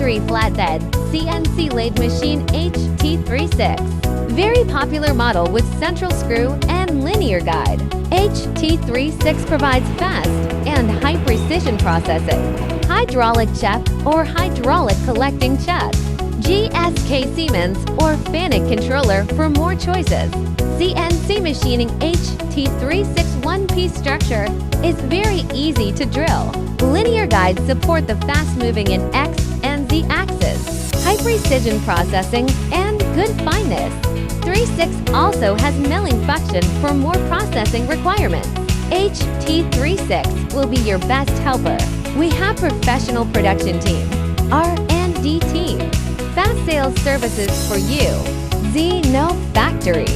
factory flatbed CNC lathe machine HT36. Very popular model with central screw and linear guide. HT36 provides fast and high-precision processing, hydraulic check or hydraulic collecting check, GSK Siemens or FANUC controller for more choices. CNC machining HT36 one-piece structure is very easy to drill. Linear guides support the fast-moving in X and Z axis, high-precision processing, and good fineness. 36 also has milling function for more processing requirements. HT36 will be your best helper. We have professional production team, R&D team, fast sales services for you. Z No Factory.